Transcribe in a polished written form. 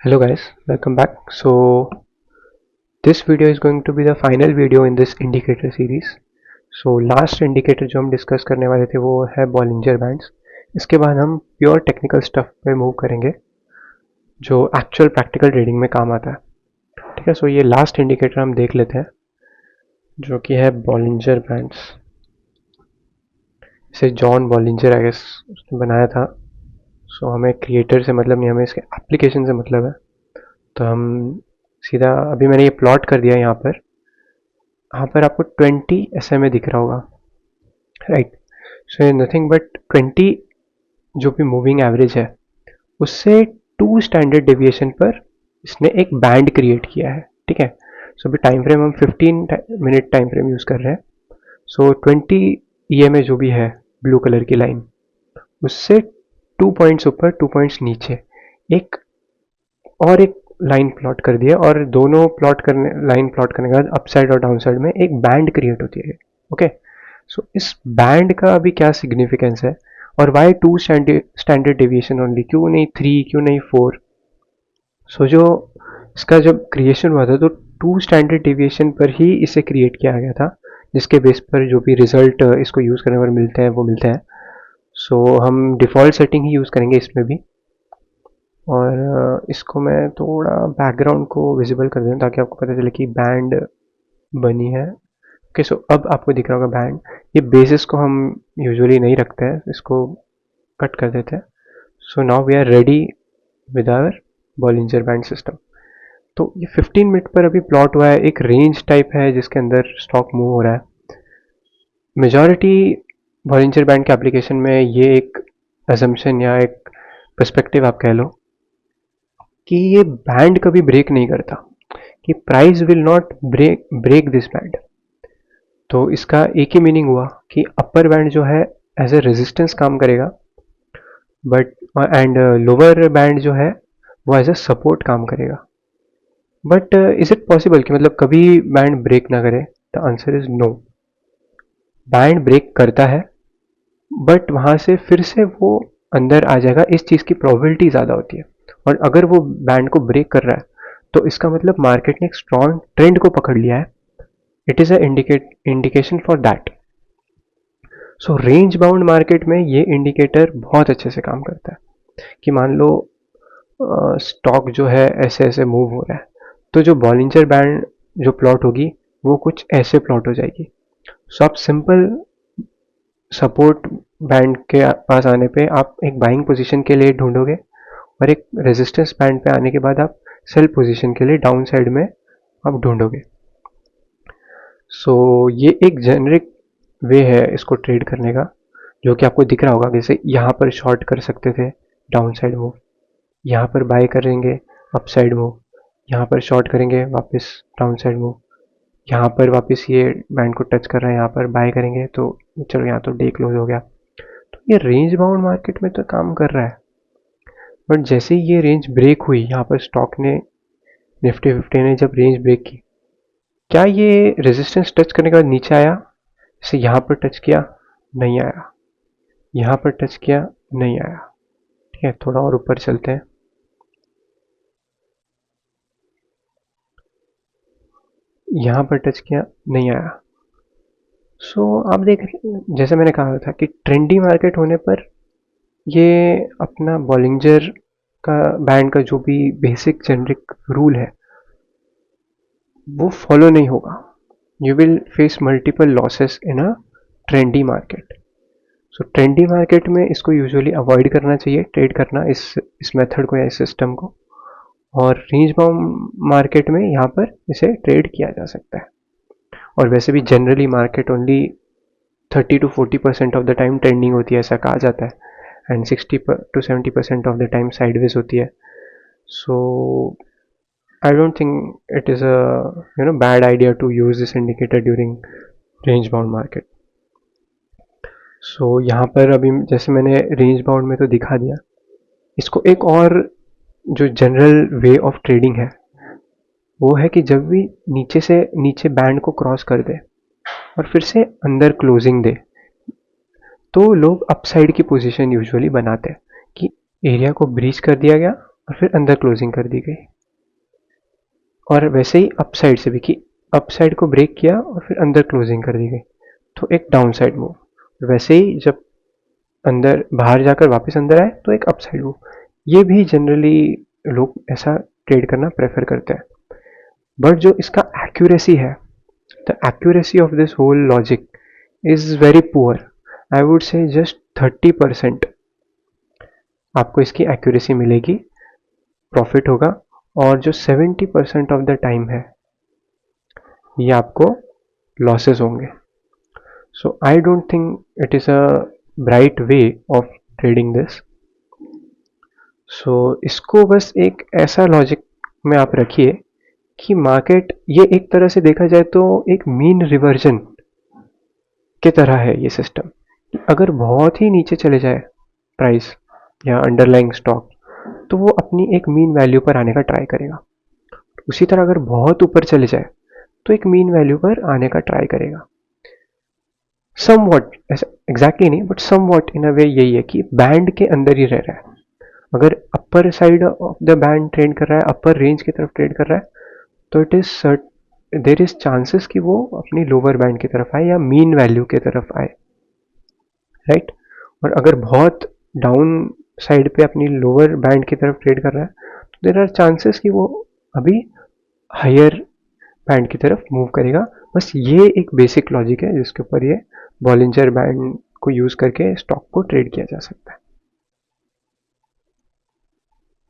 Hello guys, welcome back. So this video is going to be the final video in this indicator series. So last indicator जो हम discuss करने वाले थे वो है Bollinger bands. इसके बाद हम प्योर टेक्निकल स्टफ पे मूव करेंगे जो एक्चुअल प्रैक्टिकल ट्रेडिंग में काम आता है. ठीक है. सो ये लास्ट इंडिकेटर हम देख लेते हैं जो कि है बॉलिंजर बैंड्स. इसे जॉन बॉलिंजर आई गेस उसने बनाया था. सो हमें क्रिएटर से मतलब नहीं, हमें इसके एप्लीकेशन से मतलब है. तो हम सीधा अभी मैंने ये प्लॉट कर दिया यहाँ पर आपको 20 SMA दिख रहा होगा, राइट. सो ये नथिंग बट 20 जो भी मूविंग एवरेज है उससे 2 स्टैंडर्ड डेविएशन पर इसने एक बैंड क्रिएट किया है. ठीक है. सो अभी टाइम फ्रेम हम 15 मिनट टाइम फ्रेम यूज़ कर रहे हैं. सो 20 EMA जो भी है ब्लू कलर की लाइन उससे 2 पॉइंट्स ऊपर 2 पॉइंट्स नीचे एक और एक लाइन प्लॉट कर दिया, और दोनों लाइन प्लॉट करने के बाद अप साइड और डाउन साइड में एक बैंड क्रिएट होती है. ओके. सो इस बैंड का अभी क्या सिग्निफिकेंस है और वाई 2 स्टैंडर्ड डेविएशन ओनली, क्यों नहीं 3, क्यों नहीं 4. सो जो इसका जब क्रिएशन हुआ था तो 2 स्टैंडर्ड डेविएशन पर ही इसे क्रिएट किया गया था, जिसके बेस पर जो भी रिजल्ट इसको यूज़ करने पर मिलते हैं वो मिलते हैं. सो हम डिफ़ॉल्ट सेटिंग ही यूज़ करेंगे इसमें भी, और इसको मैं थोड़ा बैकग्राउंड को विजिबल कर दूँ ताकि आपको पता चले कि बैंड बनी है. ओके. सो अब आपको दिख रहा होगा बैंड. ये बेसिस को हम यूजुअली नहीं रखते हैं, इसको कट कर देते हैं. So now we are ready with our Bollinger band system. तो ये 15 मिनट पर अभी प्लॉट हुआ है. एक रेंज टाइप है जिसके अंदर स्टॉक मूव हो रहा है. मेजॉरिटी बॉलिंजर बैंड के एप्लीकेशन में ये एक असम्पशन या एक पर्सपेक्टिव आप कह लो कि ये बैंड कभी ब्रेक नहीं करता, कि price will not break this band. तो इसका एक ही मीनिंग हुआ कि अपर बैंड जो है एज ए रेजिस्टेंस काम करेगा, बट एंड लोअर बैंड जो है वो एज ए सपोर्ट काम करेगा. बट इज इट पॉसिबल कि मतलब कभी बैंड ब्रेक ना करे? The answer is no. Band break करता है बट वहाँ से फिर से वो अंदर आ जाएगा. इस चीज़ की प्रोबेबिलिटी ज़्यादा होती है. और अगर वो बैंड को ब्रेक कर रहा है तो इसका मतलब मार्केट ने एक स्ट्रॉन्ग ट्रेंड को पकड़ लिया है. It is a indication for that. So range bound market में ये इंडिकेटर बहुत अच्छे से काम करता है कि मान लो स्टॉक जो है ऐसे ऐसे मूव हो रहा है, तो जो बॉलिंजर बैंड जो प्लॉट होगी वो कुछ ऐसे प्लॉट हो जाएगी. सो आप सिंपल सपोर्ट बैंड के पास आने पे आप एक बाइंग पोजीशन के लिए ढूंढोगे, और एक रेजिस्टेंस बैंड पे आने के बाद आप सेल पोजीशन के लिए डाउन साइड में आप ढूंढोगे. सो ये एक जेनरिक वे है इसको ट्रेड करने का, जो कि आपको दिख रहा होगा. जैसे यहाँ पर शॉर्ट कर सकते थे डाउन साइड मूव, यहाँ पर बाय करेंगे अप साइड मूव, यहाँ पर शॉर्ट करेंगे वापस डाउन साइड मूव, यहाँ पर वापस ये बैंड को टच कर रहा है, यहाँ पर बाय करेंगे तो चलो यहाँ तो डे क्लोज हो गया. तो ये रेंज बाउंड मार्केट में तो काम कर रहा है. बट जैसे ही ये रेंज ब्रेक हुई, यहाँ पर स्टॉक ने निफ्टी 50 ने जब रेंज ब्रेक की, क्या ये रेजिस्टेंस टच करने के बाद नीचे आया? जैसे यहाँ पर टच किया, नहीं आया. यहाँ पर टच किया, नहीं आया. ठीक है. थोड़ा और ऊपर चलते हैं. यहाँ पर टच किया, नहीं आया. सो आप देख रहे हैं, जैसे मैंने कहा था कि ट्रेंडी मार्केट होने पर ये अपना बॉलिंजर का बैंड का जो भी बेसिक जेनरिक रूल है वो फॉलो नहीं होगा. You will face multiple losses in a trendy market. So trendy market में इसको यूजुअली अवॉइड करना चाहिए, ट्रेड करना इस मेथड को या इस सिस्टम को. और रेंज बाउंड मार्केट में यहाँ पर इसे ट्रेड किया जा सकता है. और वैसे भी generally market only 30 to 40% of the time trending होती है, ऐसा कहा जाता है. And 60 to 70% of the time sideways होती है. So I don't think it is a bad idea to use this indicator during range bound market. So यहाँ पर अभी जैसे मैंने रेंज बाउंड में तो दिखा दिया, इसको एक और जो जनरल वे ऑफ ट्रेडिंग है वो है कि जब भी नीचे बैंड को क्रॉस कर दे और फिर से अंदर क्लोजिंग दे, तो लोग अपसाइड की पोजीशन यूजुअली बनाते हैं कि एरिया को ब्रीच कर दिया गया और फिर अंदर क्लोजिंग कर दी गई। और वैसे ही अप साइड से भी कि अप साइड को ब्रेक किया और फिर अंदर क्लोजिंग कर दी गई, तो एक डाउन साइड मूव। वैसे ही जब अंदर बाहर जाकर वापस अंदर आए तो एक अप साइड मूव। ये भी जनरली लोग ऐसा ट्रेड करना प्रेफर करते हैं। बट जो इसका एक्यूरेसी है, the accuracy of this whole logic is very poor. I would say just 30% आपको इसकी एक्यूरेसी मिलेगी, प्रॉफिट होगा। और जो 70% ऑफ द टाइम है ये आपको लॉसेस होंगे। So I don't think it is a bright way of trading this. So इसको बस एक ऐसा लॉजिक में आप रखिए कि मार्केट, ये एक तरह से देखा जाए तो एक मीन रिवर्जन की तरह है ये सिस्टम। अगर बहुत ही नीचे चले जाए प्राइस या अंडरलाइंग स्टॉक, तो वो अपनी एक मीन वैल्यू पर आने का ट्राई करेगा। उसी तरह अगर बहुत ऊपर चले जाए तो एक मीन वैल्यू पर आने का ट्राई करेगा। समवॉट, ऐसा एग्जैक्टली नहीं बट समवॉट इन अ वे यही है कि बैंड के अंदर ही रह रहा है। अगर upper side of the band trade कर रहा है, अपर रेंज की तरफ ट्रेड कर रहा है, तो it is there is chances कि वो अपनी लोअर बैंड की तरफ आए या मीन वैल्यू की तरफ आए, राइट। और अगर बहुत डाउन साइड पे अपनी लोअर बैंड की तरफ ट्रेड कर रहा है, तो देर आर चांसेस कि वो अभी हायर बैंड की तरफ मूव करेगा। बस ये एक बेसिक लॉजिक है जिसके ऊपर ये बॉलिंजर बैंड को यूज करके स्टॉक को ट्रेड किया जा सकता है।